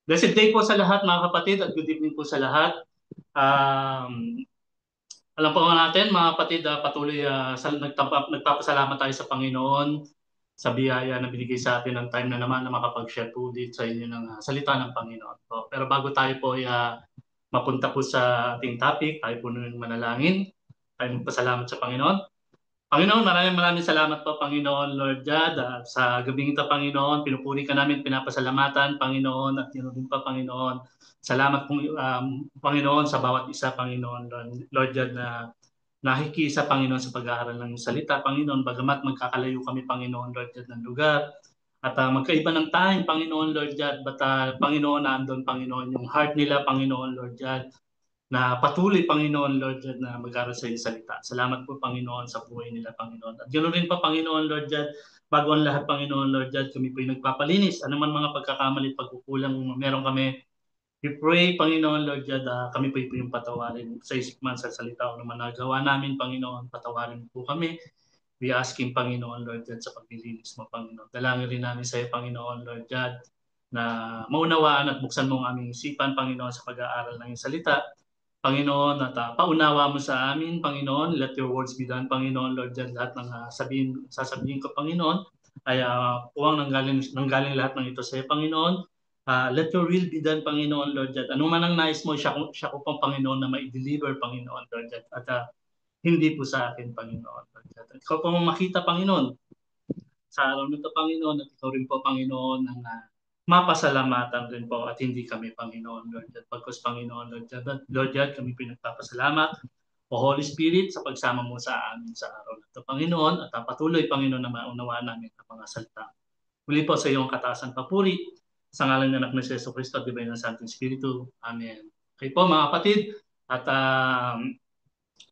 Blessed day po sa lahat mga kapatid at good evening po sa lahat. Um, Alam po natin mga kapatid, patuloy nagpapasalamat tayo sa Panginoon sa biyaya na binigay sa atin ng time na naman na makapag-share po ulit sa inyo ng salita ng Panginoon. So, pero bago tayo po mapunta po sa ating topic, tayo po nung manalangin, tayo magpasalamat sa Panginoon. Panginoon, maraming maraming salamat po, Panginoon, Lord God. Sa gabing ito, Panginoon, pinupuri ka namin, pinapasalamatan, Panginoon, at yun din pa, Panginoon. Salamat po, Panginoon, sa bawat isa, Panginoon, Lord God, na nakikisa, Panginoon, sa pag-aaral ng salita, Panginoon, bagamat magkakalayo kami, Panginoon, Lord God, ng lugar, at magkaiba ng time, Panginoon, Lord God, but Panginoon, nandun, Panginoon, yung heart nila, Panginoon, Lord God, na patuloy, Panginoon, Lord God, na mag-aral sa iyong salita. Salamat po, Panginoon, sa buhay nila, Panginoon. At ganoon rin pa, Panginoon, Lord God, bago ang lahat, Panginoon, Lord God, kami po yung nagpapalinis. Ano man mga pagkakamali, pagkukulang meron kami, we pray, Panginoon, Lord God, kami po yung patawarin sa isip man, sa salita o naman nagawa namin, Panginoon, patawarin po kami. We asking, Panginoon, Lord God, sa paglilinis mo, Panginoon. Dalangin rin namin sa iyo, Panginoon, Lord God, na maunawaan at buksan mo ang aming isipan, Panginoon, sa pag-aaral ng iyong salita. Panginoon, at paunawa mo sa amin, Panginoon. Let your words be done, Panginoon, Lord God. Lahat ng sasabihin ko, Panginoon, ay puwang nanggaling lahat ng ito sa iyo, Panginoon. Let your will be done, Panginoon, Lord God. Ano man ang nais mo, siya ko pang Panginoon na ma-deliver, Panginoon, Lord God. At hindi po sa akin, Panginoon, Lord God. At ikaw po makita, Panginoon, sa araw nito, Panginoon, at ikaw rin po, Panginoon, ng mapasalamatan rin po at hindi kami, Panginoon, Lord God. Pagkos, Panginoon, Lord God, kami pinagpapasalamat o Holy Spirit sa pagsama mo sa amin sa araw na ito, Panginoon, at patuloy, Panginoon, na maunawaan namin ang mga salita. Muli po sa iyong katasan papuri, sa ngalan ng anak ng Yesu Cristo at Divine ng Santo Espiritu. Amen. Okay po mga kapatid, at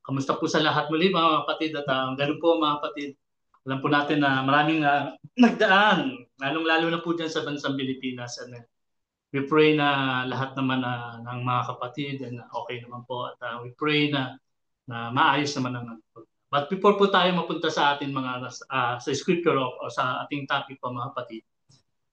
kamusta po sa lahat muli mga kapatid at ganun po mga kapatid. Alam po natin na maraming nagdaan, lalong-lalo na po dyan sa bansang Pilipinas. And we pray na lahat naman ng mga kapatid and okay naman po. At we pray na maayos naman ang But before po tayo mapunta sa ating mga sa scripture o sa ating topic po mga kapatid,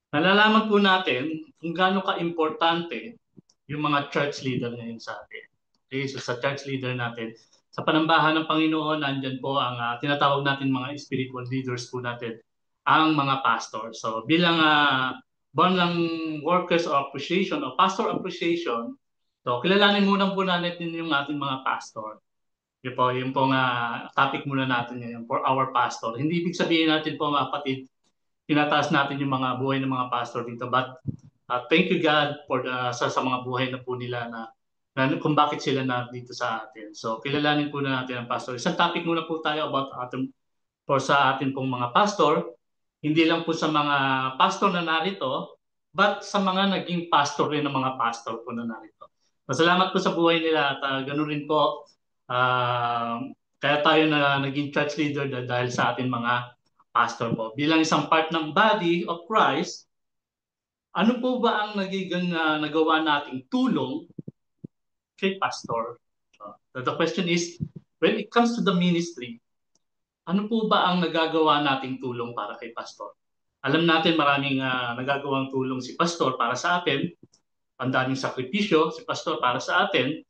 nalalaman po natin kung gaano ka-importante yung mga church leader ngayon sa atin. Okay, so sa church leader natin, sa panambahan ng Panginoon, nandyan po ang tinatawag natin mga spiritual leaders po natin, ang mga pastor. So bilang buwan ng workers of appreciation o pastor appreciation, so kilalanin muna po natin yung ating mga pastor. Yung pong topic muna natin ngayon for our pastor. Hindi ibig sabihin natin po mga kapatid, tinataas natin yung mga buhay ng mga pastor dito. But thank you God for sa mga buhay na po nila na kung bakit sila na dito sa atin. So kilalanin po na natin ang pastor. Isang topic muna po tayo about sa atin pong mga pastor. Hindi lang po sa mga pastor na narito, but sa mga naging pastor rin ng mga pastor po na narito. Masalamat po sa buhay nila at ganun rin po. Kaya tayo na naging church leader dahil sa atin mga pastor po. Bilang isang part ng body of Christ, ano po ba ang nagiging nagawa nating tulong kay pastor? The question is, when it comes to the ministry, ano po ba ang nagagawa nating tulong para kay pastor? Alam natin maraming nagagawang tulong si pastor para sa atin, ang daming sakripisyo si pastor para sa atin,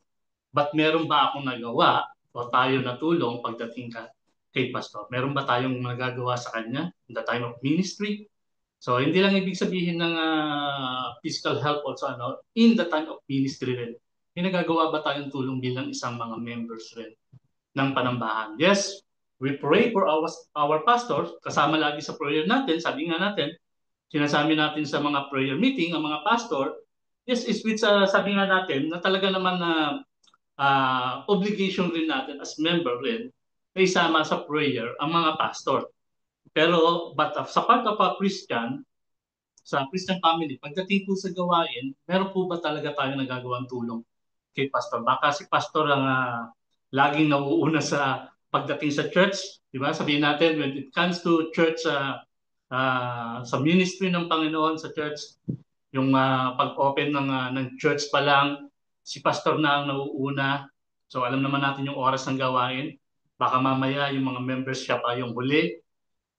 but meron ba akong nagawa o tayo na tulong pagdating kay pastor? Meron ba tayong nagagawa sa kanya in the time of ministry? So hindi lang ibig sabihin ng physical help also in the time of ministry rin. May nagagawa ba tayong tulong bilang isang mga members rin ng panambahan? Yes, we pray for our pastors, kasama lagi sa prayer natin, sabi nga natin, sinasabi natin sa mga prayer meeting, ang mga pastor, yes, is with sabi nga natin na talaga naman na obligation rin natin as member rin na isama sa prayer ang mga pastor. Pero but sa part of a Christian, sa Christian family, pagdating po sa gawain, meron po ba talaga tayo nagagawang tulong kay pastor? Baka si pastor ang laging nauuna sa pagdating sa church, di ba? Sabihin natin, when it comes to church, sa ministry ng Panginoon sa church, yung pag-open ng church pa lang, si pastor na ang nauuna. So alam naman natin yung oras ng gawain. Baka mamaya yung mga members siya pa yung huli,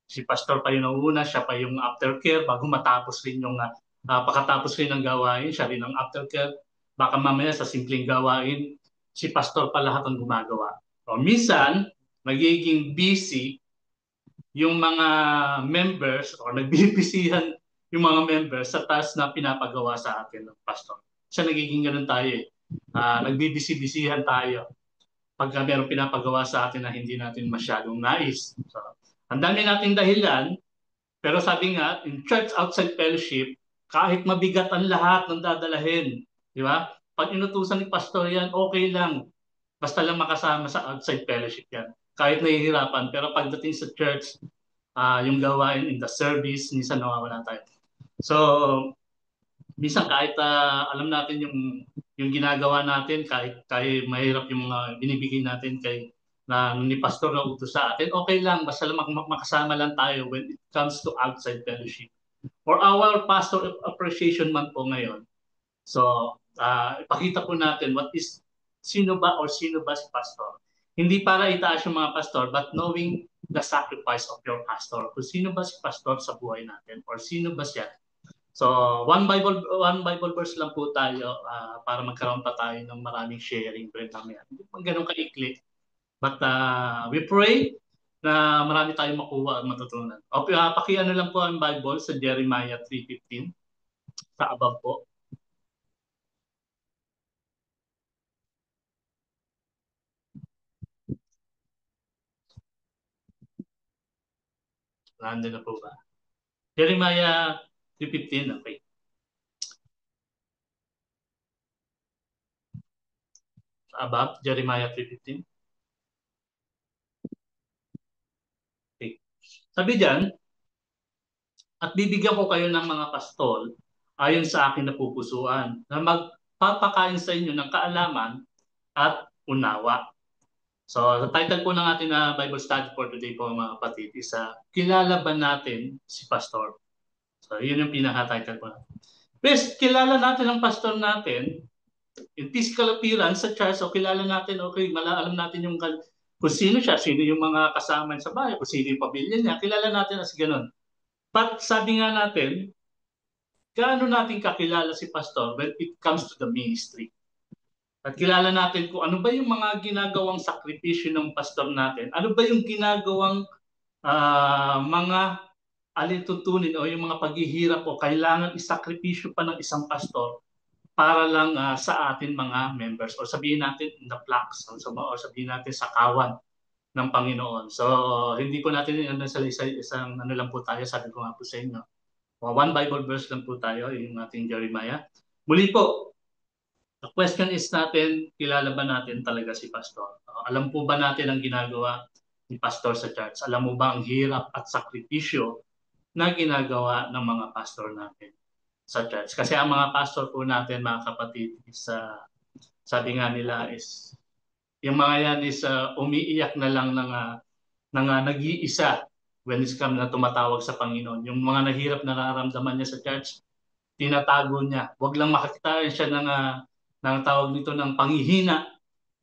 si pastor pa yung nauna, siya pa yung aftercare bago matapos rin yung Pagkatapos kayo ng gawain, siya rin ang aftercare. Baka mamaya sa simpleng gawain, si pastor pa lahat ang gumagawa. O minsan, magiging busy yung mga members or nagbibisihan yung mga members sa task na pinapagawa sa atin ng pastor. Siya nagiging ganun tayo eh. Nagbibisi-bisihan tayo pagka mayroong pinapagawa sa atin na hindi natin masyadong nais. So, ang dami nating dahilan, pero sabi nga, in church outside fellowship, kahit mabigat ang lahat ng dadalahin, di ba? Pag inutusan ni pastor yan, okay lang. Basta lang makasama sa outside fellowship yan. Kahit nahihirapan, pero pagdating sa church, yung gawain in the service, minsan nawawala tayo. So, minsan kahit alam natin yung ginagawa natin, kahit mahirap yung mga binibigay natin kay na ni pastor na utos sa atin, okay lang, basta lang makasama lang tayo when it comes to outside fellowship. For our pastor appreciation month po ngayon, so ipakita po natin sino ba si pastor. Hindi para itaas yung mga pastor, but knowing the sacrifice of your pastor. Kung sino ba si pastor sa buhay natin or sino ba siya. So, one Bible verse lang po tayo para magkaroon pa tayo ng maraming sharing bread mamaya. Hindi pa ganun kaikli. But we pray na marami tayong makuha at matutunan. O, pakiano lang po ang Bible sa Jeremiah 3:15 sa above po. Nandun na po ba? Jeremiah 3:15, okay. Above, Jeremiah 3:15. Okay. Sabi diyan, at bibigyan ko kayo ng mga pastol ayon sa aking napupusuan na magpapakain sa inyo ng kaalaman at unawa. So, the title po ng ating Bible study for today po mga kapatid is kilala ba natin si pastor? So, yun yung pinaka-title po. First, kilala natin ang pastor natin in physical appearance sa church. So, kilala natin, okay, alam natin yung kung sino siya, sino yung mga kasama sa bahay, kung sino yung pamilya niya, kilala natin as ganun. But sabi nga natin, gaano natin kakilala si pastor when it comes to the ministry? At kilala natin kung ano ba yung mga ginagawang sakripisyo ng pastor natin. Ano ba yung ginagawang mga alituntunin o yung mga paghihirap o kailangan isakripisyo pa ng isang pastor para lang sa atin mga members o sabihin natin in the flocks o sabihin natin sa kawan ng Panginoon. So hindi po natin isang ano lang po tayo, sabi ko nga po sa inyo. One Bible verse lang po tayo, yung ating Jeremiah. Muli po, the question is natin, kilala ba natin talaga si pastor? Alam po ba natin ang ginagawa ni pastor sa church? Alam mo ba ang hirap at sakripisyo na ginagawa ng mga pastor natin sa church? Kasi ang mga pastor po natin, mga kapatid, is, sabi nga nila is, yung mga yan is umiiyak na lang ng nag-iisa when it's come na tumatawag sa Panginoon. Yung mga nahirap na nararamdaman niya sa church, tinatago niya. Huwag lang makakita siya ng tawag nito ng panghihina.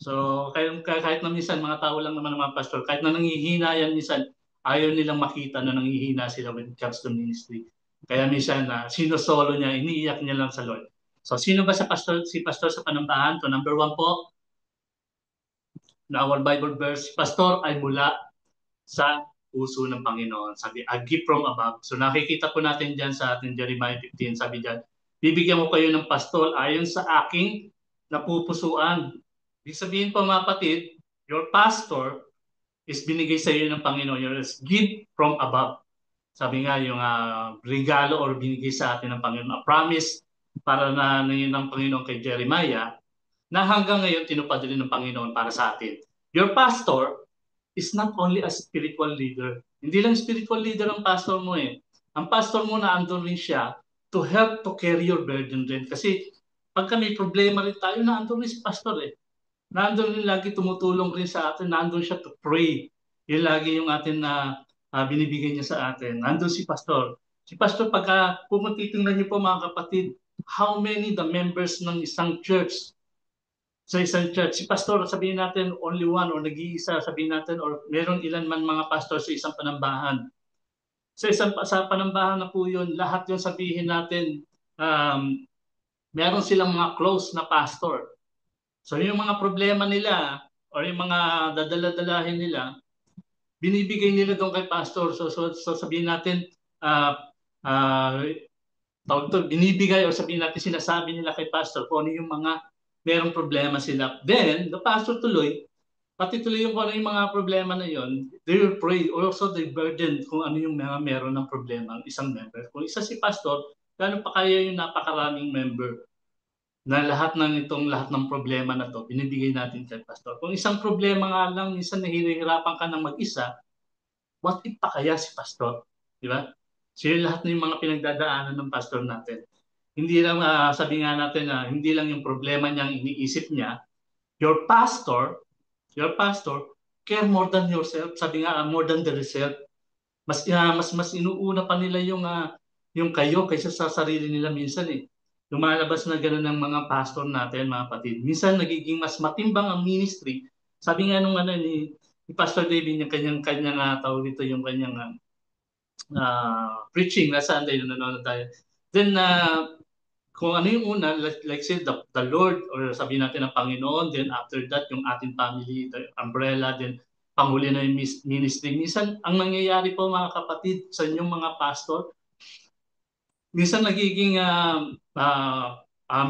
So kahit na minsan mga tao lang naman ng mga pastor, kahit na nanghihina yan minsan, ayaw nilang makita na nanghihina sila when it comes to ministry. Kaya minsan sinosolo niya, iniiyak niya lang sa Lord. So sino ba si pastor sa panambahan? So number 1 po, na our Bible verse, pastor ay mula sa puso ng Panginoon. Sabi, a gift from above. So nakikita po natin dyan sa ating Jeremiah 15, sabi dyan, bibigyan ko kayo ng pastol ayon sa aking napupusuan. Ibig sabihin po mga kapatid, your pastor is binigay sa iyo ng Panginoon. Your gift from above. Sabi nga, yung regalo or binigay sa atin ng Panginoon, a promise para na ng Panginoon kay Jeremiah, na hanggang ngayon tinupad rin ng Panginoon para sa atin. Your pastor is not only a spiritual leader. Hindi lang spiritual leader ang pastor mo eh. Ang pastor mo na andun rin siya to help to carry your burden rin. Kasi pagka may problema rin tayo, naandun rin si pastor eh. Naandun rin lagi tumutulong rin sa atin. Naandun siya to pray. Yun lagi yung atin na binibigay niya sa atin. Naandun si pastor. Si pastor, pagka pumatitingnan niyo po mga kapatid, how many the members ng isang church sa isang church. Si pastor, sabihin natin only one or nag-iisa, sabihin natin or meron ilan man mga pastor sa isang panambahan. Sa panambahan na po yun, lahat yun sabihin natin meron silang mga close na pastor. So yung mga problema nila or yung mga dadala-dalahin nila, binibigay nila doon kay pastor. So sabihin natin, uh, uh, binibigay o sabihin natin sinasabi nila kay pastor kung ano yung mga merong problema sila. Then, the pastor tuloy, pati tuloy yung kung ano yung mga problema na yon, they will pray. Also, they burden kung ano yung mga meron ng problema ang isang member. Kung isa si pastor, gano'n pa kaya yung napakaraming member na lahat ng problema na to, binibigay natin kay pastor. Kung isang problema nga lang, minsan nahihirapan ka ng mag-isa, what if pa kaya si pastor? Di ba? So yun lahat ng mga pinagdadaanan ng pastor natin. Hindi lang, sabi nga natin na hindi lang yung problema niyang iniisip niya, your pastor, care more than yourself. Sabi nga, more than the result. Mas inuuna pa nila yung kayo kaysa sa sarili nila minsan eh. Lumalabas na gano'n ng mga pastor natin, mga kapatid. Minsan nagiging mas matimbang ang ministry. Sabi nga nung ni Pastor David, yung kanyang tawag dito, yung kanyang preaching na Sunday na nanonood tayo. Then, kung ano yung una, like say, the Lord, or sabihin natin ang Panginoon, then after that, yung ating family, the umbrella, then panghuli na yung ministry. Minsan, ang nangyayari po mga kapatid sa inyong mga pastor, minsan nagiging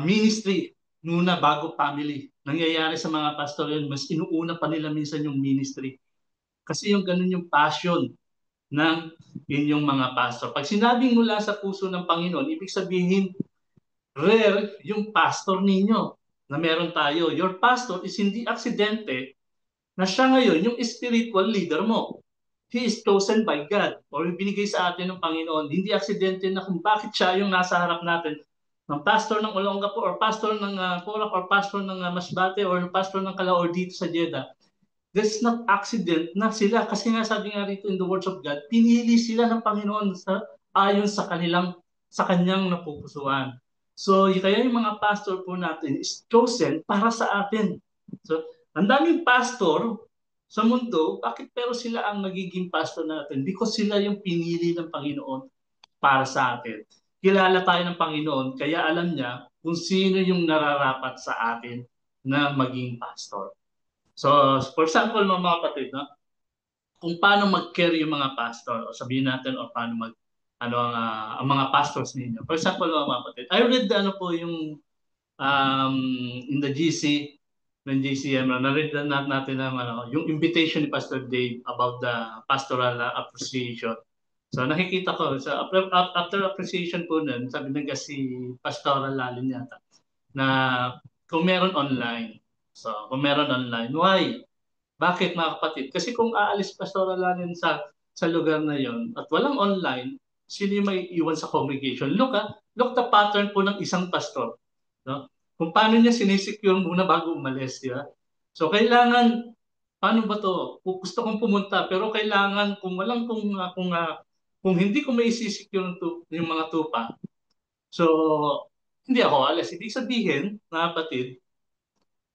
ministry muna bago family. Nangyayari sa mga pastor yun, mas inuuna pa nila minsan yung ministry. Kasi yung ganun yung passion ng inyong mga pastor. Pag sinabing mula sa puso ng Panginoon, ibig sabihin, rare yung pastor ninyo na meron tayo. Your pastor is hindi aksidente na siya ngayon yung spiritual leader mo. He is chosen by God or binigay sa atin ng Panginoon. Hindi aksidente na kung bakit siya yung nasa harap natin ng pastor ng Olongapo or pastor ng Porac or pastor ng Masbate or pastor ng Calao or dito sa Jeddah. That's not accident na sila. Kasi nga sabi nga rito in the words of God, pinili sila ng Panginoon ayon sa kanyang napupusuan. So, kaya yung mga pastor po natin is chosen para sa atin. So, ang daming pastor sa mundo, bakit pero sila ang nagiging pastor natin? Because sila yung pinili ng Panginoon para sa atin. Kilala tayo ng Panginoon, kaya alam niya kung sino yung nararapat sa atin na maging pastor. So, for example, mga kapatid, no? Kung paano mag-care yung mga pastor, o sabihin natin, o paano ang mga pastors ninyo. For example, mga kapatid, I read po yung in the GC, ng GCM, na-read natin yung invitation ni Pastor Dave about the pastoral appreciation. So nakikita ko, so after appreciation po nun, sabi nga si Pastoral Lalin yata, na kung meron online. So kung meron online, why? Bakit mga kapatid? Kasi kung aalis Pastoral Lalin sa lugar na yon at walang online, sino yung may iwan sa congregation? Look the pattern po ng isang pastor. No? Kung paano niya sinisecure muna bago umalis, di ba? So kailangan, paano ba to? Gusto kong pumunta, pero kailangan kung hindi ko may secure yung mga tupa, so hindi ako alis. Ibig sabihin, mga kapatid,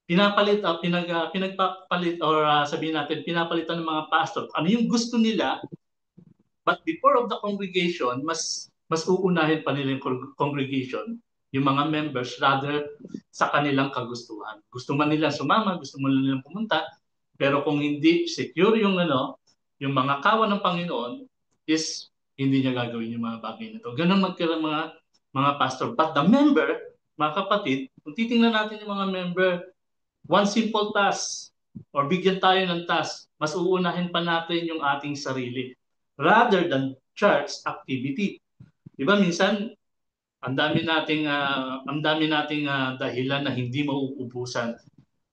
pinagpapalit or sabihin natin, pinapalitan ng mga pastor. Ano yung gusto nila, but before of the congregation, mas uunahin pa nila yung congregation, yung mga members, rather sa kanilang kagustuhan. Gusto man nilang sumama, gusto man nilang pumunta, pero kung hindi secure yung mga kawan ng Panginoon, is hindi niya gagawin yung mga bagay na ito. Ganun magkaroon mga pastor. But the member, mga kapatid, kung titingnan natin yung mga member, one simple task or bigyan tayo ng task, mas uunahin pa natin yung ating sarili rather than church activity. Di ba minsan ang dami nating dahilan na hindi mauubusan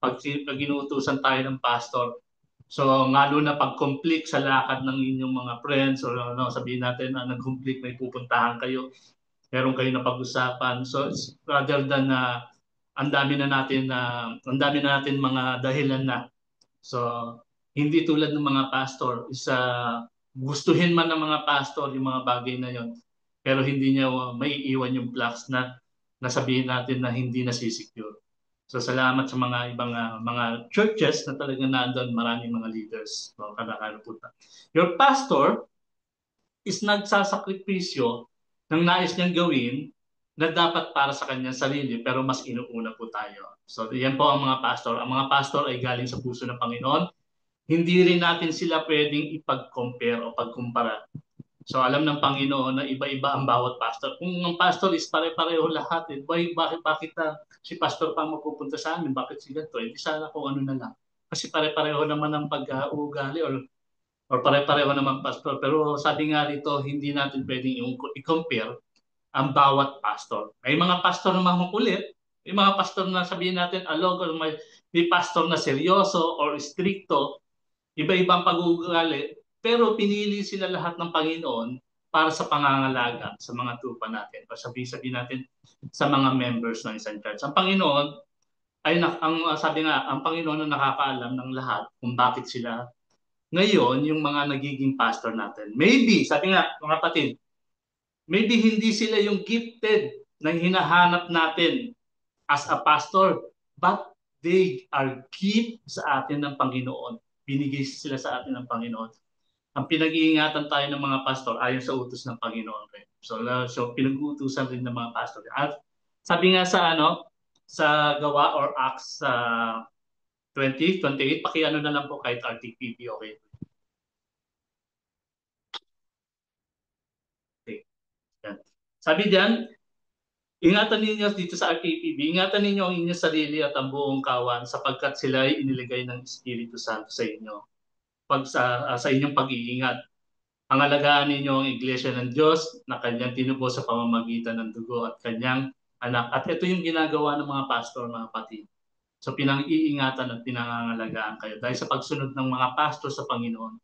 pag inuutusan tayo ng pastor. So lalo na pag conflict sa lakad ng inyong mga friends or sabihin natin nag-conflict, may pupuntahan kayo, meron kayo na pag-usapan. So rather than ang dami na natin mga dahilan na. So, hindi tulad ng mga pastor, gustuhin man ng mga pastor yung mga bagay na yon, pero hindi niya maiiwan yung blocks na nasabihin natin na hindi nasisecure. So, salamat sa mga ibang mga churches na talagang nandun, maraming mga leaders. So, your pastor is nagsasakripisyo ng nais niyang gawin na dapat para sa kanyang sarili pero mas inuuna po tayo. So yan po ang mga pastor. Ang mga pastor ay galing sa puso ng Panginoon. Hindi rin natin sila pwedeng ipag-compare o pagkumpara. So alam ng Panginoon na iba-iba ang bawat pastor. Kung ang pastor is pare-pareho lahat, bakit si pastor pa mapupunta sa amin? Bakit si ganito? Hindi sana kung ano na lang. Kasi pare-pareho naman ang pag-uugali or pare-pareho naman pastor. Pero sabi nga rito, hindi natin pwedeng i-compare ang bawat pastor. May mga pastor na makukulit, may mga pastor na sabihin natin alog, or may pastor na seryoso or stricto, iba-ibang pag-uugali, pero pinili sila lahat ng Panginoon para sa pangangalaga sa mga tupa natin. O sabihin natin sa mga members ng isang church. Ang Panginoon sabi nga, ang Panginoon ang nakakaalam ng lahat kung bakit sila ngayon yung mga nagiging pastor natin. Maybe, sabi nga, mga kapatid, maybe hindi sila yung gifted na hinahanap natin as a pastor, but they are gift sa atin ng Panginoon. Binigay sila sa atin ng Panginoon. Ang pinag-iingatan tayo ng mga pastor ayon sa utos ng Panginoon. So pinag-uutusan rin ng mga pastor. At sabi nga sa Gawa or Acts 20, 28, pakiano na lang po kahit RTPP, okay? Okay. Yan. Sabi diyan, ingatan ninyo dito sa RTPB, ingatan ninyo ang inyong sarili at ang buong kawan sapagkat sila ay iniligay ng Espiritu Santo sa inyo. Sa inyong pag-iingat. Ang alagaan ninyo ang Iglesia ng Diyos na kanyang tinubos sa pamamagitan ng dugo at kanyang anak. At ito yung ginagawa ng mga pastor, mga kapatid. So pinang-iingatan at pinangangalagaan kayo dahil sa pagsunod ng mga pastor sa Panginoon.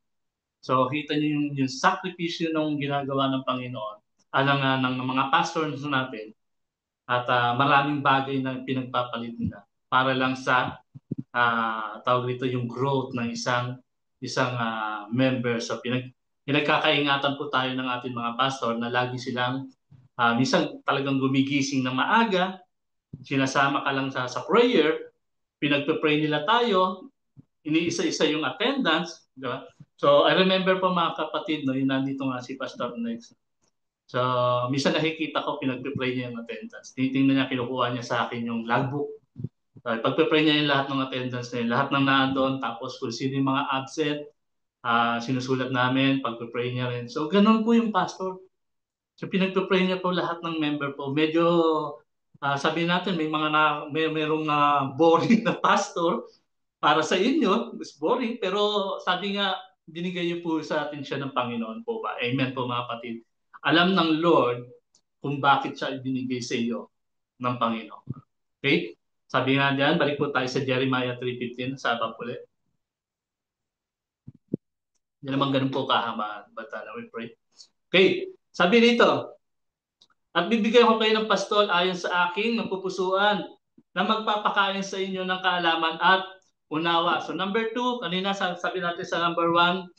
So kita niyo yung sakripisyo ng ginagawa ng Panginoon, ng mga pastor natin, at maraming bagay na pinagpapalit nila para lang sa tawag dito yung growth ng isang member. So pinagkakaingatan po tayo ng ating mga pastor na lagi silang minsan talagang gumigising ng maaga, sinasama ka lang sa prayer, pinagpe-pray nila tayo, iniisa-isa yung attendance, di ba? So I remember po mga kapatid, no, yung nandito nga si Pastor Nex. So minsan nakikita ko pinagpe-pray niya yung attendance. Tinitingnan niya, kinukuha niya sa akin yung logbook. Pagpe-pray niya yung lahat ng attendance na yun, lahat ng nandoon, tapos kung sino yung mga absent, sinusulat namin, pagpe-pray niya rin. So ganun po yung pastor. So pinagpe-pray niya po lahat ng member po. Medyo sabihin natin merong boring na pastor para sa inyo, it's boring, pero sabi nga binigay niyo po sa atin siya ng Panginoon po ba. Amen po mga kapatid. Alam ng Lord kung bakit siya ibinigay sa iyo ng Panginoon. Okay? Sabi nga diyan, balik po tayo sa Jeremiah 3:15, sa ulit. Hindi naman ganun po kahaba, but we pray. Okay, sabi dito, at bibigyan ko kayo ng pastol ayon sa aking napupusuan na magpapakain sa inyo ng kaalaman at unawa. So number 2, kanina sabi natin sa number 1,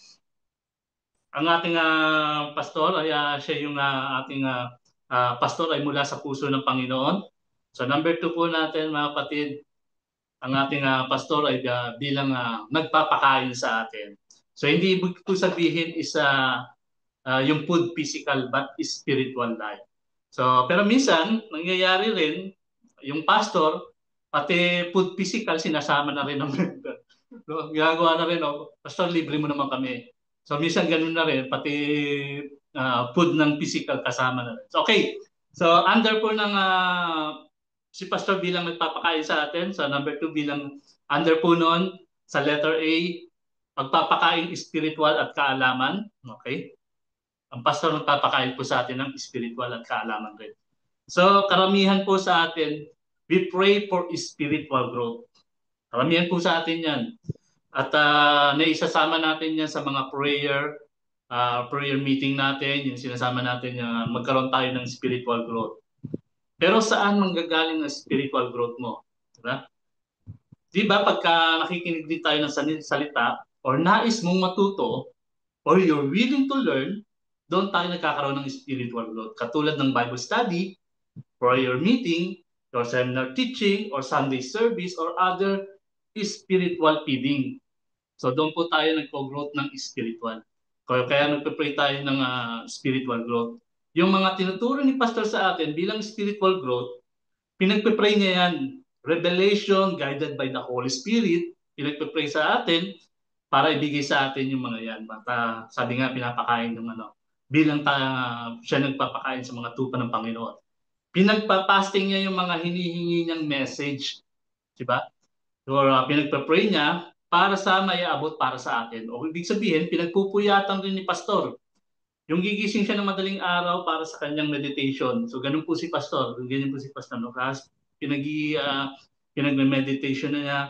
ang ating pastor ay siya yung ating pastor ay mula sa puso ng Panginoon. So number 2 po natin mga kapatid, ang ating pastor ay bilang nagpapakain sa atin. So hindi ibig po sabihin is yung food physical but spiritual life. So pero minsan nangyayari rin yung pastor pati food physical sinasama na rin ng member. So, ginagawa na rin, pastor libre mo naman kami. So minsan ganun na rin pati food ng physical kasama na rin. So, okay. So under po ng si pastor bilang nagpapakain sa atin, sa number 2 bilang under po noon sa letter A, pagpapakain spiritual at kaalaman. Okay? Ang pastor nagpapakain po sa atin ng spiritual at kaalaman rin. So karamihan po sa atin, we pray for spiritual growth. Karamihan po sa atin yan. At naisasama natin yan sa mga prayer meeting natin, yung sinasama natin yung magkaroon tayo ng spiritual growth. Pero saan manggagaling ang spiritual growth mo? Diba? Di ba pagka nakikinig din tayo ng salita or nais mong matuto or you're willing to learn, doon tayo nagkakaroon ng spiritual growth. Katulad ng Bible study, prayer meeting, or seminar teaching, or Sunday service, or other spiritual feeding. So doon po tayo nagpo-growth ng spiritual. Kaya nagpe-pray tayo ng spiritual growth. Yung mga tinuturo ni pastor sa atin bilang spiritual growth, pinagpe-pray niya yan. Revelation, guided by the Holy Spirit, pinagpe-pray sa atin para ibigay sa atin yung mga yan. Sabi nga, pinapakain ng ano, bilang siya nagpapakain sa mga tupa ng Panginoon. Pinagpa-fasting niya yung mga hinihingi niyang message. Diba? Or pinagpa-pray niya para sa may abot para sa atin. O ibig sabihin, pinagpupuyatan rin ni pastor. Yung gigising siya ng madaling araw para sa kanyang meditation. So ganun po si pastor. Ganyan po si Pastor Lucas. Pinag-meditation na niya.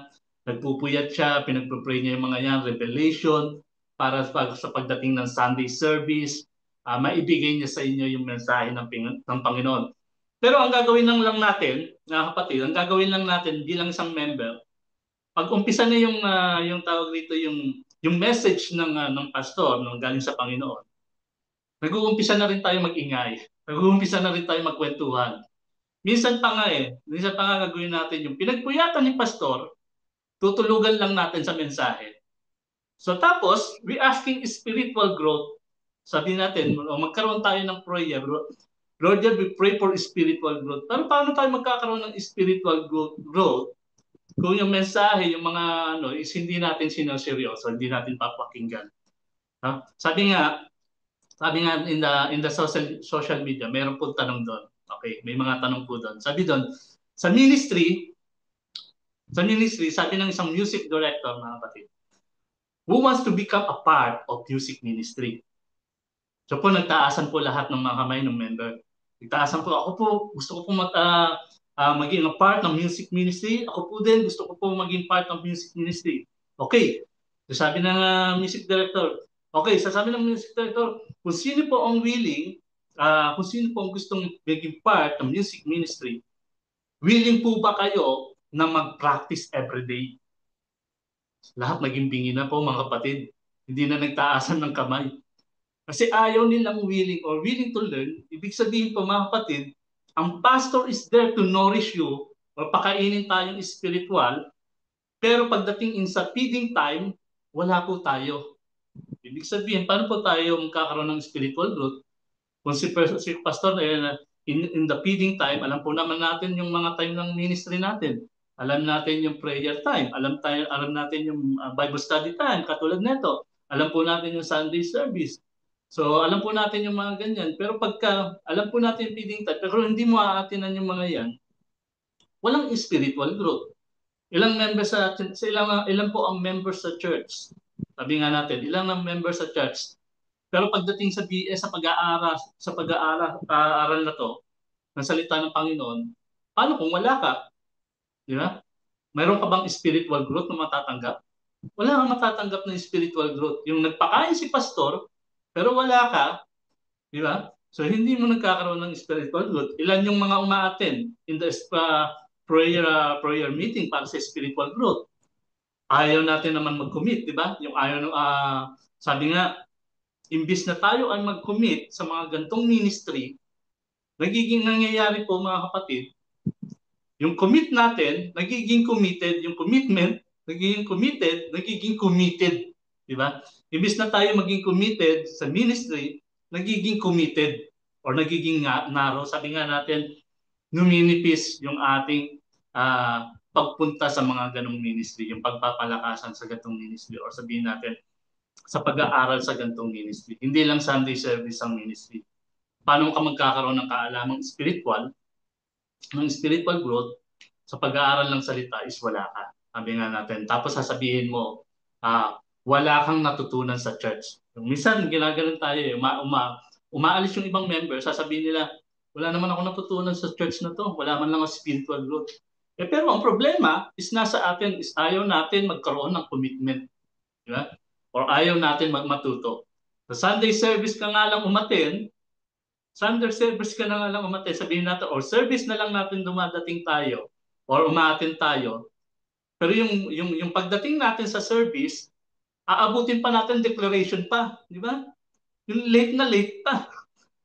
Nagpupuyat siya. Pinagpupray niya yung mga yan. Revelation. Para sa pagdating ng Sunday service. Maibigay niya sa inyo yung mensahe ng Panginoon. Pero ang gagawin lang natin, kapatid, ang gagawin lang natin bilang isang member, pag umpisa na yung tawag dito yung message ng pastor nung galing sa Panginoon, nag-uumpisa na rin tayo mag-ingay. Nag-uumpisa na rin tayo magkwentuhan. Minsan pa nga gagawin natin yung pinagpuyatan ni pastor, tutulugan lang natin sa mensahe. So tapos, we asking spiritual growth. Sabi natin, magkaroon tayo ng prayer. Lord, we pray for spiritual growth. Pero paano tayo magkakaroon ng spiritual growth kung yung mensahe, yung mga is hindi natin sinoseryoso, hindi natin papakinggan? Sabi nga in the social media, meron po tanong doon. Okay, may mga tanong po doon. Sabi doon, sa ministry, sabi ng isang music director, mga kapatid, who wants to become a part of music ministry? So po, nagtaasan po lahat ng mga kamay ng member. Nagtaasan po, ako po, gusto ko po maging a part ng music ministry. Ako po din, gusto ko po maging part ng music ministry. Okay. So sabi ng music director, okay, sasabi ng music director, kung sino po ang willing, kung sino po ang gustong maging part ng music ministry, willing po ba kayo na mag-practice everyday? Lahat naging bingi na po, mga kapatid. Hindi na nagtaasan ng kamay. Kasi ayaw nilang willing to learn. Ibig sabihin po, mga kapatid, ang pastor is there to nourish you or pakainin tayong spiritual, pero pagdating sa feeding time, wala po tayo. Ibig sabihin, paano po tayo magkakaroon ng spiritual growth? Kung si pastor in the feeding time, alam po naman natin yung mga time ng ministry natin. Alam natin yung prayer time. Alam natin yung Bible study time, katulad nito. Alam po natin yung Sunday service. So, alam po natin yung mga ganyan. Pero pagka alam po natin yung feeding time, pero hindi mo aatinan yung mga yan, walang spiritual growth. Ilang po ang members sa church? Sabi nga natin, ilang ang members sa church? Pero pagdating sa BS, sa pag-aaral na to, ng salita ng Panginoon, paano kung wala ka? Di ba? Mayroon ka bang spiritual growth na matatanggap? Wala kang matatanggap na spiritual growth. Yung nagpakain si pastor, pero wala ka, di ba? So hindi mo nagkakaroon ng spiritual growth. Ilan yung mga umaattend in the prayer meeting para sa spiritual growth? Ayaw natin naman mag-commit, di ba? Yung sabi nga, imbis na tayo ay mag-commit sa mga gantong ministry, nagiging nangyayari po, mga kapatid, yung commit natin, nagiging committed, yung commitment, nagiging committed. Di ba? Imbis na tayo maging committed sa ministry, nagiging committed or nagiging narrow. Sabi nga natin, numinipis yung ating pagpunta sa mga ganong ministry, yung pagpapalakasan sa ganong ministry or sabihin natin, sa pag-aaral sa ganitong ministry. Hindi lang Sunday service ang ministry. Paano ka magkakaroon ng kaalamang spiritual, ng spiritual growth, sa pag-aaral ng salita is wala ka. Sabi nga natin. Tapos sasabihin mo, wala kang natutunan sa church. Minsan, ginaganon tayo eh. Umaalis yung ibang member, sasabihin nila, wala naman ako natutunan sa church na to. Wala man lang ang spiritual growth. Pero ang problema is nasa atin, is ayaw natin magkaroon ng commitment. Di ba? Or ayaw natin matuto. Sa Sunday service ka nga lang umaten, sabihin natin, or service na lang natin dumadating tayo, or umaaten tayo. Pero yung pagdating natin sa service, aabutin pa natin declaration pa, di ba? Yung late na late pa.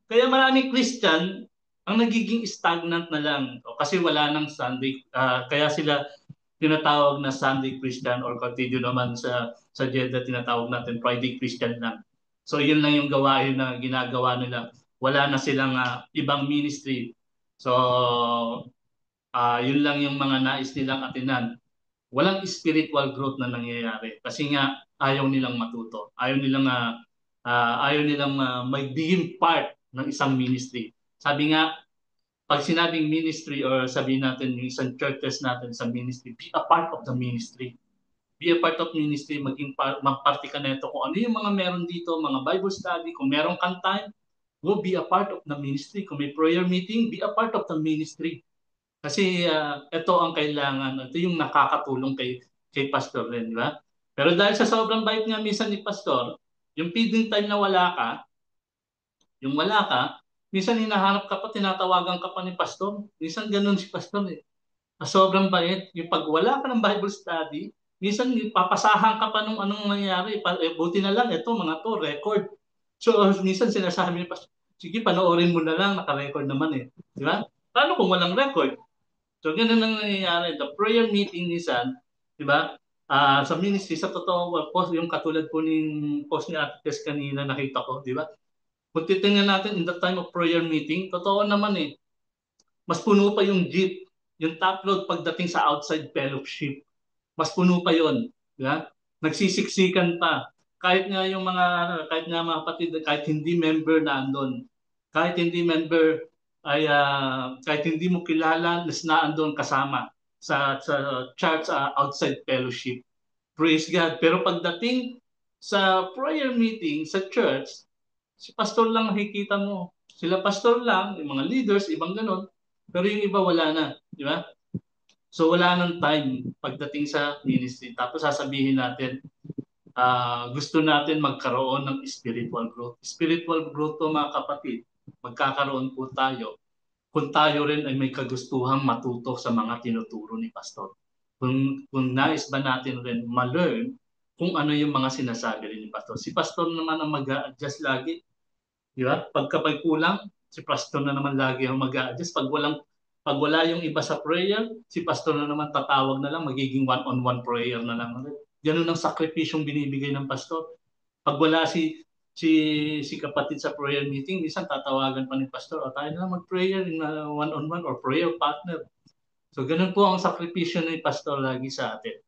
Kaya maraming Christian ang nagiging stagnant na lang kasi wala nang Sunday, kaya sila tinatawag na Sunday Christian or continue naman sa Jeddah tinatawag natin Friday Christian lang. So yun lang yung gawain na ginagawa nila. wala na silang ibang ministry. So, yun lang yung mga nais nilang atinan. Walang spiritual growth na nangyayari kasi nga ayaw nilang matuto. Ayaw nilang magiging part ng isang ministry. Sabi nga, pag sinabing ministry or sabihin natin yung isang churches natin sa ministry, be a part of the ministry. Be a part of ministry, magparty ka na ito. Kung ano yung mga meron dito, mga Bible study, kung meron kang time, go be a part of the ministry. Kung may prayer meeting, be a part of the ministry. Kasi ito ang kailangan, ito yung nakakatulong kay pastor rin, di ba? Pero dahil sa sobrang bait nga minsan ni pastor, yung feeding time na wala ka, minsan hinahanap ka pa, tinatawagan ka pa ni pastor. Minsan ganun si pastor eh. Sobrang bait. Yung pag wala ka ng Bible study, minsan papasahan ka pa nung anong nangyayari. Buti na lang, ito mga to, record. So, minsan sinasabi ni pastor, sige, panoorin mo na lang, naka-record naman eh. Di ba? Paano kung walang record? So, ganun ang nangyayari. The prayer meeting minsan, di ba? Sa ministry, sa totoo, post, yung katulad po ng post ni Ate Tess kanina, nakita ko, di ba? Kung titingnan natin in the time of prayer meeting, totoo naman eh, mas puno pa yung jeep, yung top load pagdating sa outside fellowship. Mas puno pa yon, di ba? Nagsisiksikan pa. Kahit nga mga kapatid, kahit hindi member na andon, kahit hindi mo kilala, na andon kasama sa church outside fellowship. Praise God. Pero pagdating sa prayer meeting sa church, si pastor lang nakikita mo. Sila pastor lang, yung mga leaders, ibang ganon. Pero yung iba wala na, di ba? So wala nang time pagdating sa ministry. Tapos sasabihin natin, gusto natin magkaroon ng spiritual growth. Spiritual growth to mga kapatid, magkakaroon po tayo kung tayo rin ay may kagustuhang matuto sa mga tinuturo ni pastor. Kung nais ba natin rin ma-learn kung ano yung mga sinasabi rin ni pastor. Si pastor naman ang mag-a-adjust lagi. Di ba? Pagka may kulang, si pastor na naman lagi ang mag-a-adjust. Pag wala yung iba sa prayer, si pastor na naman tatawag na lang, magiging one-on-one prayer na lang. Ganun ang sakripisyong binibigay ng pastor. Pag wala si kapatid sa prayer meeting, minsan tatawagan pa ni pastor, o tayo na mag-prayer in one-on-one or prayer partner. So ganun po ang sakripisyo ni pastor lagi sa atin.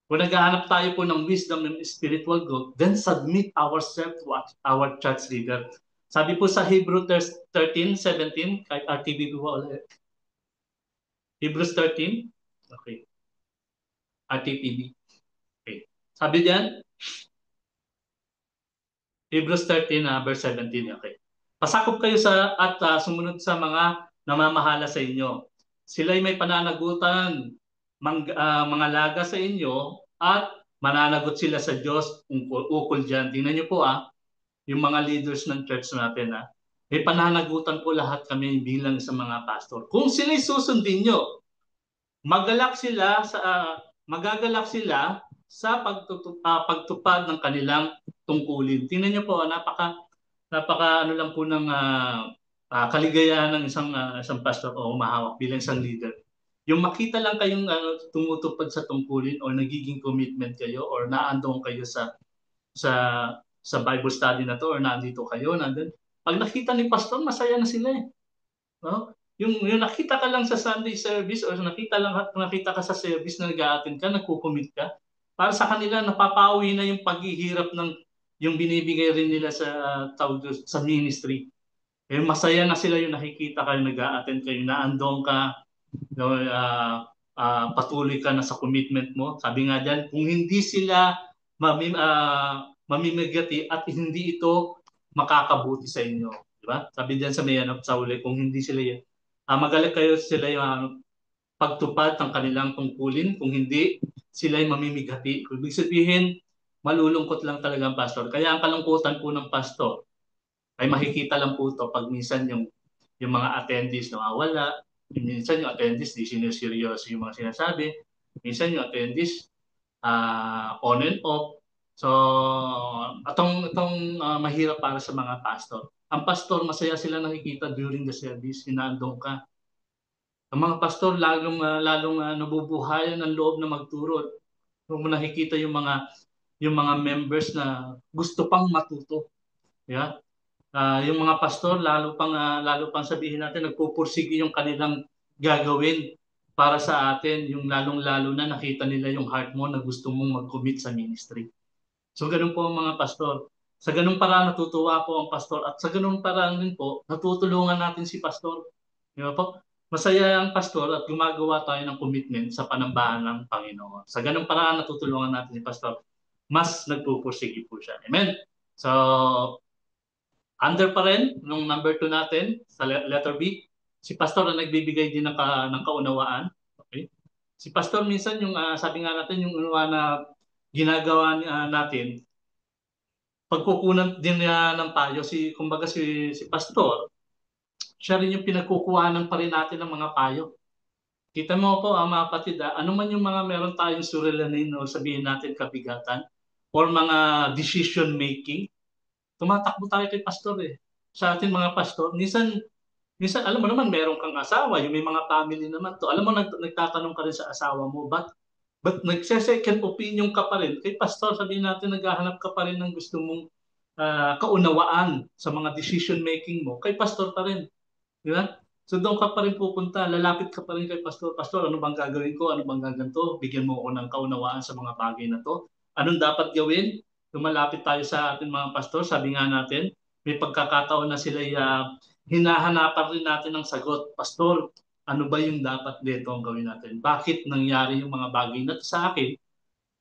Kung naghahanap tayo po ng wisdom and spiritual growth, then submit ourselves to our church leader. Sabi po sa Hebrews 13:17, kahit RTB po ulit. Hebrews 13, okay. RTPB. Okay. Sabi diyan, Hebrews 13, verse 17, okay. Pasakop kayo at sumunod sa mga namamahala sa inyo. Sila'y may pananagutan, mga laga sa inyo, at mananagot sila sa Diyos ukol dyan. Tingnan niyo po yung mga leaders ng church natin may pananagutan po lahat kami bilang sa mga pastor. Kung sila'y susundin nyo, magagalak sila sa pagtupad ng kanilang tungkulin. Tingnan niyo po, napaka ano lang po ng kaligayahan ng isang pastor o umahawak bilang isang leader. Yung makita lang kayong tumutupad sa tungkulin or nagiging commitment kayo or naandong kayo sa Bible study na to or nandito kayo, nandun. Pag nakita ni pastor, masaya na sila eh. No? Yung nakita ka lang sa Sunday service or nakita ka sa service na nag-a-attend ka, nagko-commit ka, para sa kanila napapawi na yung paghihirap ng yung binibigay rin nila sa ministry. Eh, masaya na sila yung nakikita kayo, nag-a-attend kayo, naandong ka, no, patuloy ka na sa commitment mo. Sabi nga dyan, kung hindi sila mamimigati at hindi ito makakabuti sa inyo. Diba? Sabi dyan sa uli, kung hindi sila yan, magalit kayo sila yung pagtupad ng kanilang tungkulin, kung hindi sila ay mamimigati. Kung ibig sabihin, malulungkot lang talaga ang pastor. Kaya ang kalungkutan po ng pastor ay makikita lang po ito pag minsan yung mga attendees nawawala, minsan yung attendees di sinuseryoso yung mga sinasabi, minsan yung attendees on and off. So, itong mahirap para sa mga pastor. Ang pastor, masaya sila nakikita during the service, hinaandong ka. Ang mga pastor, lalong nabubuhayan ng loob na magturo. Kung mo nakikita yung mga members na gusto pang matuto. Yeah? Yung mga pastor, lalo pang sabihin natin, nagpupursige yung kanilang gagawin para sa atin, yung lalong-lalo na nakita nila yung heart mo na gusto mong mag-commit sa ministry. So ganun po ang mga pastor. Sa ganung paraan natutuwa po ang pastor at sa ganung paraan din po natutulungan natin si pastor. Di ba po? Masaya ang pastor at gumagawa tayo ng commitment sa panambahan ng Panginoon. Sa ganung paraan natutulungan natin si pastor. Mas nagpupursige po siya. Amen? So, under pa rin, nung number 2 natin, sa letter B, si pastor na nagbibigay din ng kaunawaan. Okay? Si pastor minsan, sabi nga natin, yung unawa na ginagawa natin, pagkukunan din niya ng payo, kumbaga si pastor, siya rin yung pinagkukuhanan pa rin natin ng mga payo. Kita mo po, mga kapatid, ano man yung mga meron tayong surelanin o sabihin natin kabigatan or mga decision making, tumatakbo tayo kay pastor eh. Sa atin mga pastor, minsan alam mo naman meron kang asawa, yung may mga family naman to. Alam mo nagtatanong ka rin sa asawa mo, but nagse-second opinion ka pa rin. Kay pastor, sabihin natin naghahanap ka pa rin ng gusto mong kaunawaan sa mga decision making mo. Kay pastor pa rin. Di ba? So doon ka pa rin pupunta, lalapit ka pa rin kay pastor. Pastor, ano bang gagawin ko? Ano bang gaganto? Bigyan mo ako ng kaunawaan sa mga bagay na to. Anong dapat gawin? Lumalapit tayo sa ating mga pastor. Sabi nga natin, may pagkakataon na sila hinahanapan rin natin ng sagot. Pastor, ano ba yung dapat dito ang gawin natin? Bakit nangyari yung mga bagay na to sa akin?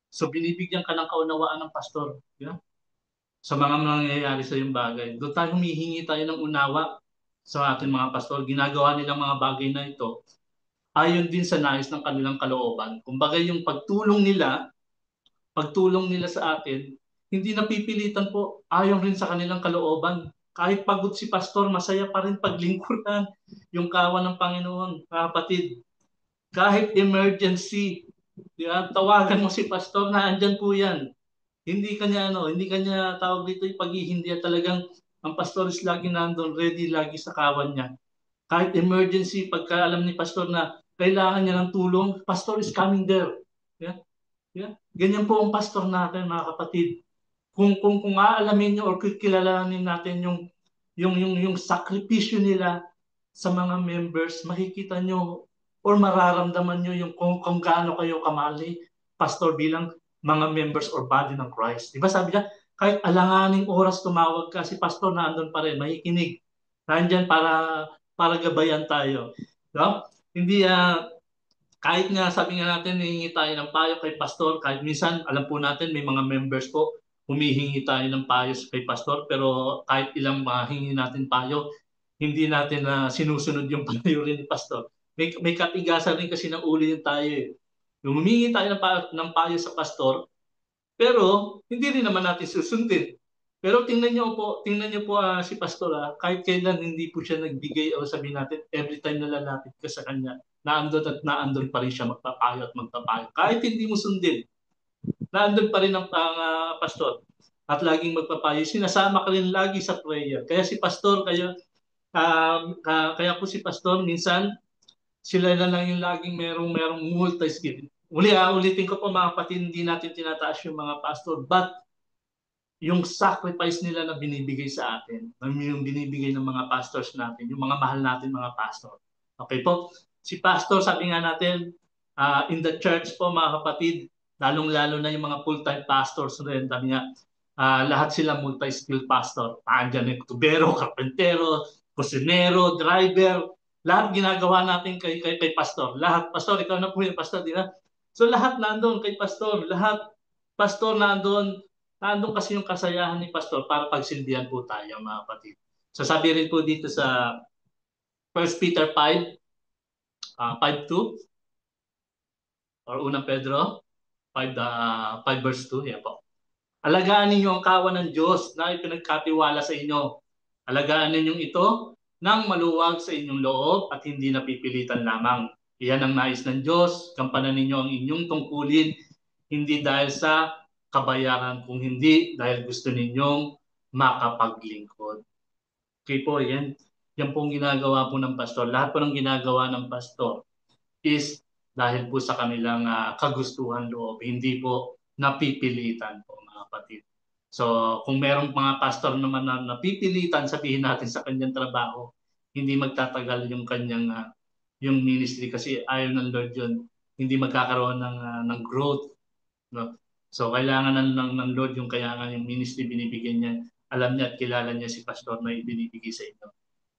So binibigyan ka ng kaunawaan ng pastor. Yeah? Sa mga nangyayari sa yung bagay. Doon tayo humihingi tayo ng unawa sa ating mga pastor. Ginagawa nilang mga bagay na ito ayon din sa nais ng kanilang kalooban. Kumbaga yung pagtulong nila sa atin, hindi napipilitan po, ayon rin sa kanilang kalooban. Kahit pagod si pastor, masaya pa rin paglingkuran yung kawan ng Panginoon, kapatid. Kahit emergency, tawagan mo si pastor na andyan po yan. Hindi kanya tawag dito yung paghihindi at talagang ang pastor is lagi nandun, ready lagi sa kawan niya. Kahit emergency, pagka alam ni pastor na kailangan niya ng tulong, pastor is coming there. Yeah? Yeah? Ganyan po ang pastor natin, mga kapatid. Kung aalamin niyo or kilalanin natin yung sakripisyo nila sa mga members, makikita nyo or mararamdaman nyo yung kung gaano kayo kamali, pastor, bilang mga members or body ng Christ. Di ba sabi niya, kahit alanganing oras tumawag ka, si pastor na andun pa rin, makikinig. Nandyan para gabayan tayo. No? Hindi, kahit nga sabi nga natin, hihingi tayo ng payo kay pastor, kahit minsan, alam po natin, may mga members po, humihingi tayo ng payo kay pastor, pero kahit ilang mahingi natin payo, hindi natin sinusunod yung payo rin ni pastor. May katigasan rin kasi ng ulo yung tayo eh. Humingi tayo ng payo sa pastor, pero hindi rin naman natin susundin. Pero tingnan niyo po si pastor kahit kailan hindi po siya nagbigay o sabihin natin every time na lalapit ka sa kanya, naandun at naandun pa rin siya magpapayo at magpapayo. Kahit hindi mo sundin, naandun pa rin ang pastor at laging magpapayo. Sinasama ka rin lagi sa prayer. Kaya si pastor, kaya po si pastor minsan sila na lang yung laging merong multi-skill. Ulitin ko po mga kapatid, hindi natin tinataas yung mga pastor, but yung sacrifice nila na binibigay sa atin, yung binibigay ng mga pastors natin, yung mga mahal natin mga pastor. Okay po? Si pastor, sabi nga natin, in the church po mga kapatid, lalong-lalo na yung mga full-time pastors rin, sabi nga, lahat sila multi-skill pastor. Andiyan yung tubero, karpentero, kusinero, driver, lahat ginagawa natin kay pastor. Lahat, pastor, ikaw na po yung pastor, di ba? So lahat nandoon kay pastor, lahat pastor nandoon kasi yung kasayahan ni pastor para pagsilbihan po tayo mga kapatid. So sabi rin po dito sa 1 Peter 5, 5:2 or unang Pedro 5 verse 2, yan po. Alagaan ninyo ang kawan ng Diyos na ipinagkatiwala sa inyo. Alagaan ninyong ito ng maluwag sa inyong loob at hindi napipilitan lamang. Iyan ang nais ng Diyos. Gampanan ninyo ang inyong tungkulin, hindi dahil sa kabayaran, kung hindi dahil gusto ninyong makapaglingkod. Okay po, yan pong ginagawa po ng pastor. Lahat po ng ginagawa ng pastor is dahil po sa kanilang kagustuhan loob, hindi po napipilitan po mga kapatid. So, kung merong mga pastor naman na napipilitan, sabihin natin sa kanyang trabaho, hindi magtatagal yung kanyang yung ministry kasi ayaw ng Lord yun. Hindi magkakaroon ng growth, no? So, kailangan ng Lord yung kaya nga yung ministry binibigyan niya. Alam niya at kilala niya si pastor na ibinibigay sa inyo.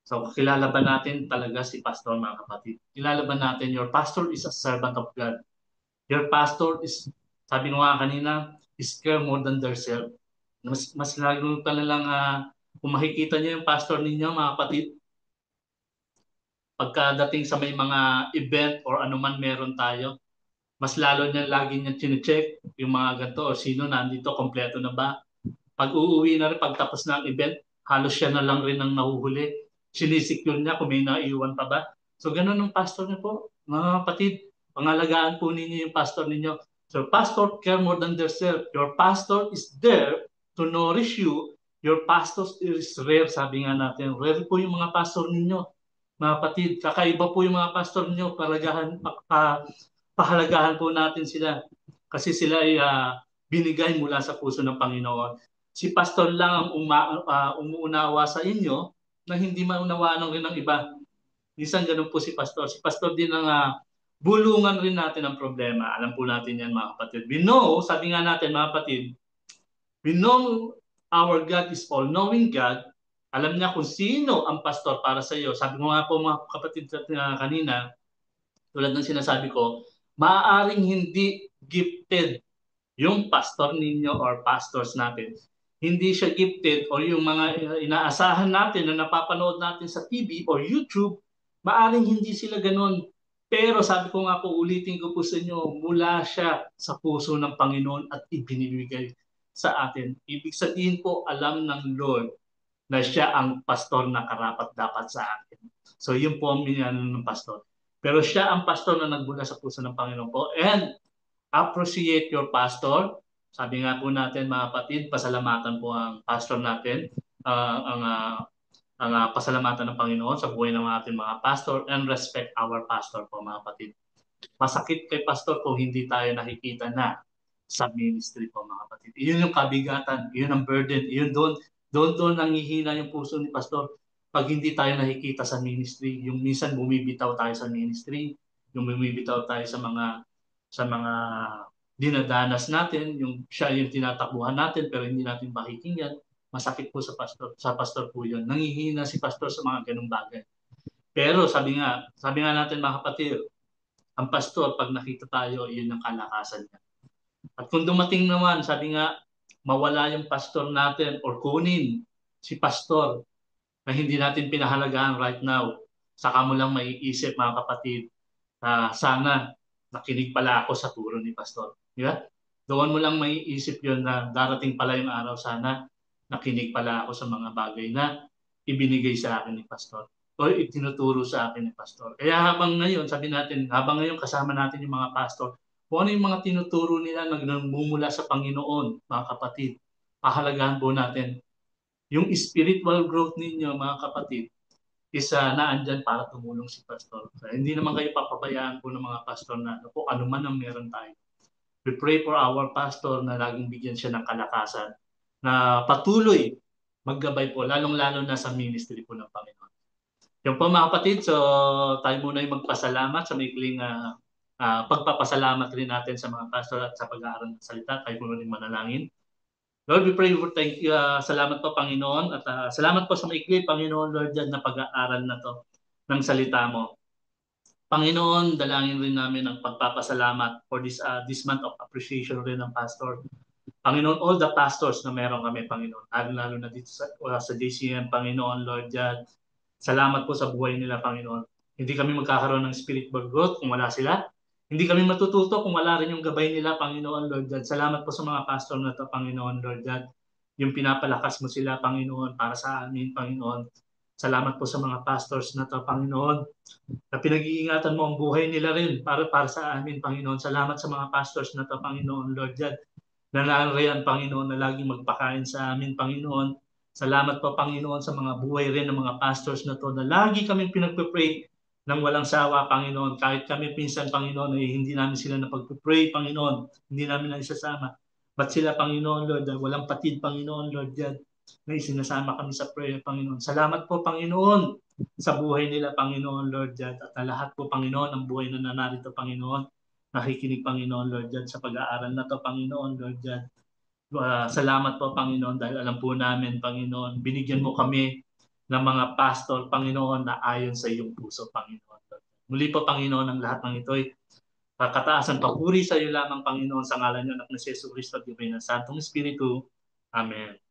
So, kilala ba natin talaga si pastor, mga kapatid? Kilala ba natin your pastor is a servant of God? Your pastor is, sabi ko nga kanina, is care more than their self. Mas lalo ka na lang, kung makikita niyo yung pastor ninyo, mga kapatid, pagkadating sa may mga event or anuman meron tayo, mas lalo niya lagi niya chine-check yung mga ganito, o sino nandito, kompleto na ba? Pag uuwi na rin, pagtapos ng event, halos siya na lang rin ang nahuhuli. Sinisecure niya kung may naiwan pa ba. So ganun ang pastor niyo po, mga kapatid. Pangalagaan po ninyo yung pastor ninyo. So pastor care more than themselves. Your pastor is there to nourish you. Your pastor is rare, sabi nga natin. Rare po yung mga pastor ninyo, mga kapatid. Kakaiba po yung mga pastor ninyo. Pahalagahan po natin sila. Kasi sila ay binigay mula sa puso ng Panginoon. Si pastor lang ang umuunawa sa inyo na hindi maunawaan rin ng iba. Minsan ganun po si pastor. Si pastor din ang bulungan rin natin ang problema. Alam po natin yan, mga kapatid. We know, sabi nga natin, mga kapatid, we know our God is all-knowing God. Alam niya kung sino ang pastor para sa iyo. Sabi ko nga po, mga kapatid, kanina, tulad ng sinasabi ko, maaaring hindi gifted yung pastor ninyo or pastors natin. Hindi siya gifted o yung mga inaasahan natin na napapanood natin sa TV or YouTube, maaaring hindi sila ganun. Pero sabi ko nga po, ulitin ko po sa inyo, mula siya sa puso ng Panginoon at ibinibigay sa atin. Ibig sabihin po, alam ng Lord na siya ang pastor na karapat-dapat sa atin. So yun po ang minyanan ng pastor. Pero siya ang pastor na nagmula sa puso ng Panginoon po. And appreciate your pastor. Sabi nga po natin, mga kapatid, pasalamatan po ang pastor natin, ang pasalamatan ng Panginoon sa buhay ng ating mga pastor, and respect our pastor po, mga kapatid. Masakit kay pastor kung hindi tayo nakikita na sa ministry po, mga kapatid. Iyon yung kabigatan, iyon ang burden, iyon doon nanghihina yung puso ni pastor pag hindi tayo nakikita sa ministry. Yung minsan bumibitaw tayo sa ministry, yung bumibitaw tayo sa mga dinadanas natin, yung siya yung tinatakbuhan natin pero hindi natin makikinggan. Masakit po sa pastor po yun. Nanghihina si pastor sa mga ganung bagay. Pero sabi nga natin, mga kapatid, ang pastor, pag nakita tayo, yun ang kalakasan niya. At kung dumating naman, sabi nga, mawala yung pastor natin or kunin si pastor na hindi natin pinahalagahan right now, saka mo lang maiisip, mga kapatid, sana nakinig pala ako sa turo ni pastor. Di ba? Doon mo lang maiisip yun na darating pala yung araw, sana nakinig pala ako sa mga bagay na ibinigay sa akin ni pastor o itinuturo sa akin ni pastor. Kaya habang ngayon, sabi natin, habang ngayon kasama natin yung mga pastor, kung ano yung mga tinuturo nila na nagmumula sa Panginoon, mga kapatid, pahalagahan po natin. Yung spiritual growth ninyo, mga kapatid, is naandyan para tumulong si pastor. So, hindi naman kayo papabayaan po ng mga pastor na kung ano man ang meron tayo. We pray for our pastor na laging bigyan siya ng kalakasan na patuloy maggabay po, lalong-lalo na sa ministry po ng Panginoon. Yung po, mga kapatid, so tayo muna yung magpasalamat sa maikling pagpapasalamat rin natin sa mga pastor at sa pag-aaral ng salita. Tayo muna rin manalangin. Lord, we pray for thank you. Salamat po, Panginoon. At salamat po sa maikli, Panginoon, Lord, dyan na pag-aaral na to ng salita mo. Panginoon, dalangin rin namin ang pagpapasalamat for this month of appreciation rin ng pastor. Panginoon, all the pastors na meron kami, Panginoon, lalo na dito sa DCM, Panginoon, Lord, dyan. Salamat po sa buhay nila, Panginoon. Hindi kami magkakaroon ng spiritual growth kung wala sila. Hindi kami matututo kung wala rin yung gabay nila, Panginoon, Lord God. Salamat po sa mga pastor na to, Panginoon, Lord God. Yung pinapalakas mo sila, Panginoon, para sa amin, Panginoon. Salamat po sa mga pastors na to, Panginoon, na pinag-iingatan mo ang buhay nila rin para sa amin, Panginoon. Salamat sa mga pastors na to, Panginoon, Lord God, na naarayan, Panginoon, na laging magpakain sa amin, Panginoon. Salamat po, Panginoon, sa mga buhay rin ng mga pastors na to na lagi kaming pinagpipray ng walang sawa, Panginoon. Kahit kami pinsan, Panginoon, ay hindi namin sila napagpipray, Panginoon. Hindi namin na isasama. Ba't sila, Panginoon, Lord, walang patid, Panginoon, Lord, yan. May sinasama kami sa prayer, Panginoon. Salamat po, Panginoon, sa buhay nila, Panginoon, Lord, yan. At na lahat po, Panginoon, ang buhay na nanarito, Panginoon, nakikinig, Panginoon, Lord, yan, sa pag-aaral na to, Panginoon, Lord, yan. Salamat po, Panginoon, dahil alam po namin, Panginoon, binigyan mo kami ng mga pastor, Panginoon, na ayon sa iyong puso, Panginoon. Muli po, Panginoon, ang lahat ng ito'y kakataasan papuri sa iyo lamang, Panginoon, sa ngalan niyo, anak na si Jesu Cristo, at ng Santong Espiritu. Amen.